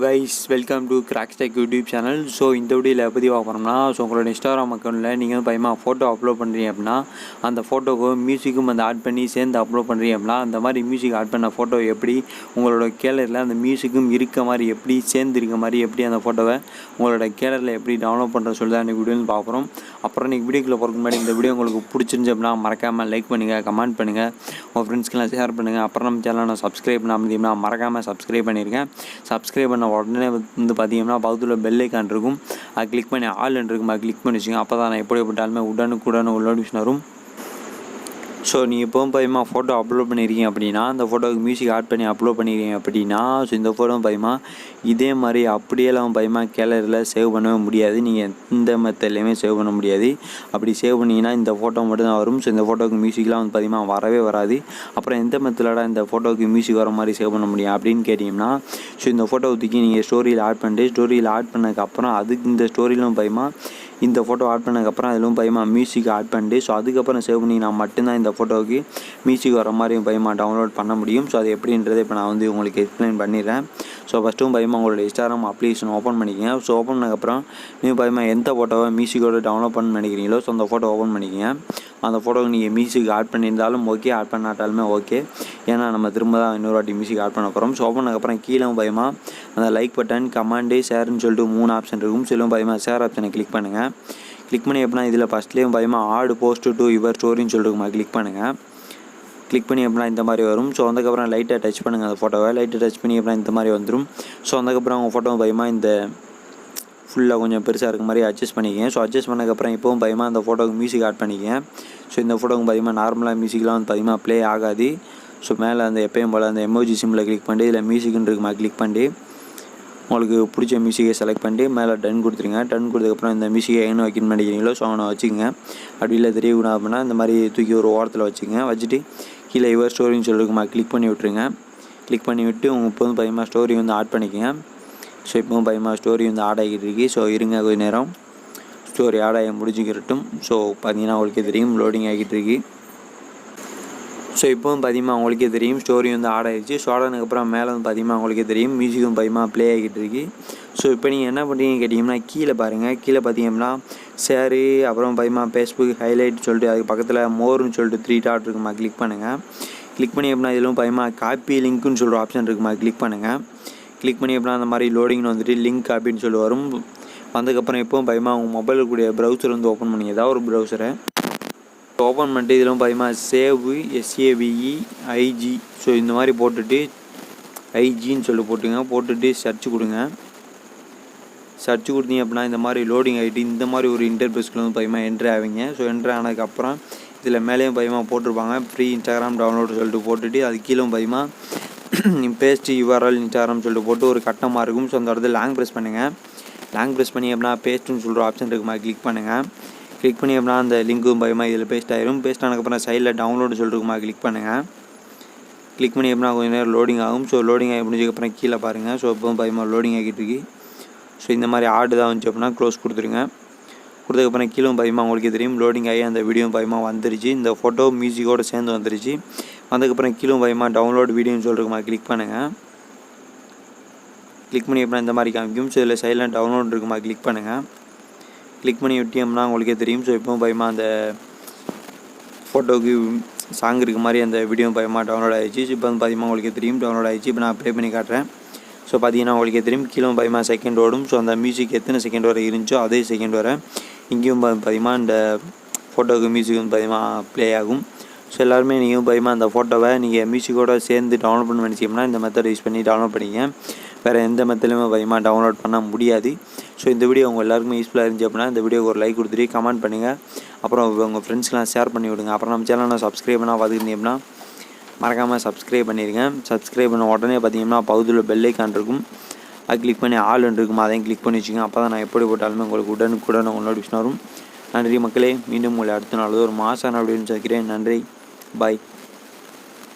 guys, welcome to Crackz Tech YouTube channel. So இந்த வீடியோவில் எப்படி பார்க்குறோம்னா உங்களோட இன்ஸ்டாகிராம் அக்கௌண்ட்டில் நீங்கள் பயமா ஃபோட்டோ அப்லோட் பண்ணுறீங்க அப்படின்னா அந்த ஃபோட்டோக்கு மியூசிக்கும் ஆட் பண்ணி சேர்ந்து அப்லோட் பண்ணுறீங்க அப்படின்னா அந்த மாதிரி மியூசிக் ஆட் பண்ண ஃபோட்டோ எப்படி உங்களோட கேலரியில் அந்த மியூசிக்கும் இருக்க மாதிரி எப்படி சேர்ந்து இருக்க மாதிரி எப்படி அந்த ஃபோட்டோவை உங்களோட கேலரியில் எப்படி டவுன்லோட் பண்ணுறது சொல்லி தான் இன்றைக்கி வீடியோன்னு பார்க்குறோம். அப்புறம் இன்றைக்கி வீடியோக்குள்ளே போகிறதுக்கு முன்னாடி இந்த வீடியோ உங்களுக்கு பிடிச்சிருந்துச்சு அப்படின்னா மறக்காமல் லைக் பண்ணுங்கள், கமெண்ட் பண்ணுங்கள், உங்கள் ஃப்ரெண்ட்ஸ்க்கெலாம் ஷேர் பண்ணுங்கள். அப்புறம் நம்ம சேனலை நான் சப்ஸ்கிரைப் பண்ணாமல் மறக்காமல் சப்ஸ்கிரைப் பண்ணியிருக்கேன். சப்ஸ்கிரைப் பண்ண உடனே பார்த்தீங்கன்னா பக்கத்தில் பெல் ஐக்கான் இருக்கும், அது கிளிக் பண்ணி ஆல் இருக்கும், அது கிளிக் பண்ணி வச்சுங்க. அப்போ தான் நான் எப்படி போட்டாலுமே உடனுக்குடன் நோட்டிஃபிகேஷன் வரும். ஸோ நீங்கள் எப்போவும் பயமா ஃபோட்டோ அப்லோட் பண்ணியிருக்கீங்க அப்படின்னா அந்த ஃபோட்டோவுக்கு மியூசிக் ஆட் பண்ணி அப்லோட் பண்ணியிருக்கீங்க அப்படின்னா ஸோ இந்த ஃபோட்டோ பயமா இதே மாதிரி அப்படியெல்லாம் பயமா கேலரியில் சேவ் பண்ணவே முடியாது. நீங்கள் எந்த மெத்தட்லையுமே சேவ் பண்ண முடியாது. அப்படி சேவ் பண்ணிங்கன்னா இந்த ஃபோட்டோ மட்டும்தான் வரும். ஸோ இந்த ஃபோட்டோவுக்கு மியூசிக்லாம் பார்த்தீங்கன்னா வரவே வராது. அப்புறம் எந்த மெத்தடோட இந்த ஃபோட்டோவுக்கு மியூசிக் வர மாதிரி சேவ் பண்ண முடியும் அப்படின்னு கேட்டிங்கன்னா ஸோ இந்த ஃபோட்டோ தூக்கி நீங்கள் ஸ்டோரியில் ஆட் பண்ணிட்டு ஸ்டோரியில் ஆட் பண்ணதுக்கப்புறம் அதுக்கு இந்த ஸ்டோரியிலும் பயமா இந்த ஃபோட்டோ ஆட் பண்ணதுக்கப்புறம் அதிலும் பயமா மியூசிக் ஆட் பண்ணிட்டு ஸோ அதுக்கப்புறம் சேவ் பண்ணிங்கன்னா மட்டும்தான் இந்த ஃபோட்டோவுக்கு மியூசிக் வர மாதிரி பயமா டவுன்லோட் பண்ண முடியும். ஸோ அது எப்படின்றதை இப்போ நான் உங்களுக்கு எக்ஸ்பிளைன் பண்ணிடுறேன். ஸோ ஃபஸ்ட்டும் பயமா உங்களோட இன்ஸ்டாகிராம் அப்ளிகேஷன் ஓப்பன் பண்ணிக்கங்க. ஸோ ஓப்பன் பண்ணதுக்கப்புறம் நீங்கள் பயமா எந்த ஃபோட்டோவை மியூசிக்கோட டவுன்லோட் பண்ண நினைக்கிறீங்களோ ஸோ அந்த ஃபோட்டோ ஓப்பன் பண்ணிக்கங்க. அந்த ஃபோட்டோவுக்கு நீங்கள் மியூசிக் ஆட் பண்ணியிருந்தாலும் ஓகே, ஆட் பண்ணாட்டாலுமே ஓகே. ஏன்னா நம்ம திரும்ப தான் இன்னொரு வாட்டி மியூசிக் ஆட் பண்ண போகிறோம். ஸோ ஓப்பன் பண்ணதுக்கப்புறம் கீழே பயமா அந்த லைக் பட்டன், கமெண்டு, ஷேர்னு சொல்லிட்டு 3 ஆப்ஷன் இருக்கும். சொல்லும் பயமா ஷேர் ஆப்ஷனை கிளிக் பண்ணுங்கள். கிளிக் பண்ணி எப்படின்னா இதில் ஃபஸ்ட்லேயும் பயமா ஆட் போஸ்ட் டு யுவர் ஸ்டோரின்னு சொல்லிட்டு கிளிக் பண்ணுங்கள். கிளிக் பண்ணி எப்படின்னா இந்த மாதிரி வரும். ஸோ அதுக்கப்புறம் லைட்டாக டச் பண்ணுங்கள் அந்த ஃபோட்டோவை. லைட்டாக டச் பண்ணி எப்படின்னா இந்த மாதிரி வந்துடும். ஸோ அதுக்கப்புறம் உங்கள் ஃபோட்டோ பயமா இந்த ஃபுல்லாக கொஞ்சம் பெருசாக இருக்க மாதிரி அட்ஜஸ்ட் பண்ணிக்கங்க. ஸோ அட்ஜஸ்ட் பண்ணதுக்கப்புறம் இப்போவும் பயமா அந்த ஃபோட்டோவுக்கு மியூசிக் ஆட் பண்ணிக்கங்க. ஸோ இந்த ஃபோட்டோவுக்கு பயமா நார்மலாக மியூசிக்லாம் பயமா ப்ளே ஆகாது. ஸோ மேலே அந்த எப்பயும் போல் அந்த எமோஜி சிம்பிளை கிளிக் பண்ணி இதில் மியூசிக்னு இருக்குமா கிளிக் பண்ணி உங்களுக்கு பிடிச்ச மியூசிக்கை செலக்ட் பண்ணிட்டு மேலே டன் கொடுத்துருங்க. டன் கொடுத்ததுக்கப்புறம் இந்த மியூசிக்கை எங்கே வைக்கணும்னு நினைக்கிறீங்களோ ஸோ அவனை வச்சுக்கோங்க. அப்படி இல்லை தெரியக்கூடாது அப்படின்னா இந்த மாதிரி தூக்கி ஒரு ஓரத்தில் வச்சுக்கோங்க. வச்சுட்டு கீழே யுவர் ஸ்டோரின்னு சொல்லிருக்குமா கிளிக் பண்ணி விட்ருங்க. கிளிக் பண்ணி விட்டு உங்கள் இப்போவும் பயமா ஸ்டோரி ஆட் பண்ணிக்கோங்க. ஸோ இப்போவும் பயமா ஸ்டோரி ஆட் ஆகிட்டு இருக்கு. ஸோ இருங்க கொஞ்சம் நேரம் ஸ்டோரி ஆட் ஆகி முடிஞ்சுக்கிறட்டும். ஸோ பார்த்தீங்கன்னா உங்களுக்கே தெரியும் லோடிங் ஆகிட்டு இருக்கு. ஸோ இப்போவும் பார்த்தீங்கன்னா உங்களுக்கே தெரியும் ஸ்டோரி ஆட் ஆகிடுச்சு. ஸோ ஆடானதுக்கப்புறம் மேலே பார்த்தீங்கன்னா உங்களுக்கே தெரியும் மியூசிக்கும் பயமாக ப்ளே ஆகிட்டு இருக்கு. ஸோ இப்போ நீங்கள் என்ன பண்ணுறீங்கன்னு கேட்டிங்கன்னா கீழே பாருங்கள். கீழே பார்த்தீங்கன்னா ஷேரு, அப்புறம் பயமாக ஃபேஸ்புக் ஹைலைட் சொல்லிட்டு அதுக்கு பக்கத்தில் மோர்னு சொல்லிட்டு 3 டாட் இருக்குமா கிளிக் பண்ணுங்கள். கிளிக் பண்ணி எப்படின்னா இதிலும் பயமாக காப்பி லிங்க்குன்னு சொல்கிற ஆப்ஷன் இருக்குமா கிளிக் பண்ணுங்கள். கிளிக் பண்ணி எப்படின்னா அந்த மாதிரி லோடிங்னு வந்துட்டு லிங்க் காப்பின்னு சொல்லி வரும். வந்ததுக்கப்புறம் எப்போவும் பயமாக உங்கள் மொபைலுக்கு கூடிய ப்ரௌசர் ஓப்பன் பண்ணி ஏதாவது ஒரு ப்ரௌசரை ஓப்பன் பண்ணிட்டு இதிலும் பயமா சேவ் SAVEIG ஸோ இந்த மாதிரி போட்டுட்டு ஐஜின்னு சொல்லி போட்டுங்க. போட்டுட்டு சர்ச் கொடுங்க. சர்ச் கொடுத்தீங்க அப்படின்னா இந்த மாதிரி லோடிங் ஆகிட்டு இந்த மாதிரி ஒரு இன்டர்ஃபேஸ்க்குள்ள பயமா என்ட்ரி ஆவீங்க. ஸோ என்ட்ரி ஆனதுக்கப்புறம் இதில் மேலேயும் பயமா போட்டிருப்பாங்க ஃப்ரீ இன்ஸ்டாகிராம் டவுன்லோடு சொல்லிட்டு போட்டுட்டு அது கீழே பயமா பேஸ்ட் URL இன்ஸ்டாகிராம் சொல்லிட்டு போட்டு ஒரு கட்டமாக இருக்கும். ஸோ அந்த இடத்துல லாங் ப்ரெஸ் பண்ணுங்கள். லாங் ப்ரெஸ் பண்ணி அப்படின்னா பேஸ்ட்டுன்னு சொல்கிற ஆப்ஷன் இருக்குமா கிளிக் பண்ணுங்கள். கிளிக் பண்ணி அப்படின்னா அந்த லிங்க்கும் பயமா இதில் பேஸ்ட் ஆகிரும். பேஸ்ட் ஆனதுக்கப்புறம் சைடில் டவுன்லோடு சொல்லிருக்குமா கிளிக் பண்ணுங்கள். கிளிக் பண்ணி எப்படின்னா கொஞ்சம் நேரம் லோடிங் ஆகும். ஸோ லோடிங் ஆகி முடிஞ்சதுக்கப்புறம் கீழே பாருங்கள். ஸோ இப்போ பயமா லோடிங் ஆகிட்டு இருக்கு. ஸோ இந்த மாதிரி ஆடு தான் வந்துச்சு அப்படின்னா க்ளோஸ் கொடுத்துருங்க. கொடுத்ததுக்கப்புறம் கீழே பயமா உங்களுக்கே தெரியும் லோடிங் ஆகி அந்த வீடியோ பயமா வந்துருச்சு. இந்த ஃபோட்டோ மியூசிக்கோடு சேர்ந்து வந்துருச்சு. வந்ததுக்கப்புறம் கீழே பயமா டவுன்லோட் வீடியோன்னு சொல்லிருக்குமா கிளிக் பண்ணுங்கள். கிளிக் பண்ணி எப்படின்னா இந்த மாதிரி காமிக்கும். ஸோ இதில் சைடில் டவுன்லோட் இருக்குமா கிளிக் பண்ணுங்கள். கிளிக் பண்ணி விட்டியம்னா உங்களுக்கே தெரியும். ஸோ இப்போவும் பயமா அந்த ஃபோட்டோவுக்கு சாங் இருக்க மாதிரி அந்த வீடியோ பயமா டவுன்லோட் ஆகிடுச்சு. இப்போ பார்த்தீங்கன்னா உங்களுக்கே தெரியும் டவுன்லோட் ஆகிடுச்சு. இப்போ நான் ப்ளே பண்ணி காட்டுறேன். ஸோ பார்த்தீங்கன்னா உங்களுக்கே தெரியும் கீழே பயமா செகண்ட் ஓடும். ஸோ அந்த மியூசிக் எத்தனை செகண்ட் வரை இருந்துச்சோ அதே செகண்ட் வரை இங்கேயும் பார்த்தீங்கன்னா இந்த ஃபோட்டோவுக்கு மியூசிக் பயமா ப்ளே ஆகும். ஸோ எல்லாருமே நீங்கள் பயமா அந்த ஃபோட்டோவை நீங்கள் மியூசிக்கோடு சேர்ந்து டவுன்லோட் பண்ண நினச்சிங்கன்னா இந்த மெத்தட் யூஸ் பண்ணி டவுன்லோட் பண்ணிங்க. வேறு எந்த மெத்தட்லையுமே பயமா டவுன்லோட் பண்ண முடியாது. ஸோ இந்த வீடியோ உங்கள் எல்லாருக்குமே யூஸ்ஃபுல்லாக இருந்துச்சு அப்படின்னா இந்த வீடியோக்கு ஒரு லைக் கொடுத்துட்டு கமெண்ட் பண்ணுங்கள். அப்புறம் உங்கள் ஃப்ரெண்ட்ஸ்க்கெலாம் ஷேர் பண்ணி விடுங்க. அப்புறம் நம்ம சேனலை சப்ஸ்கிரைப் பண்ணால் பார்த்துக்கிட்டீங்கன்னா மறக்காமல் சப்ஸ்கிரைப் பண்ணிடுங்க. சப்ஸ்கிரைப் பண்ண உடனே பார்த்தீங்கன்னா பகுதியில் பெல் ஐக்கான் இருக்கும், அது கிளிக் பண்ணி ஆல் இருக்குமா அதையும் கிளிக் பண்ணி வச்சுக்கோங்க. அப்போ தான் நான் எப்படி போட்டாலுமே உங்களுக்கு உடனுக்குடன் உங்கள் நோட்டிஃபிகேஷன் வரும். நன்றி மக்களே. மீண்டும் உங்களை அடுத்த நாள் ஒரு மாதம் அப்படின்னு சொல்லிக்கிறேன். நன்றி, பாய்.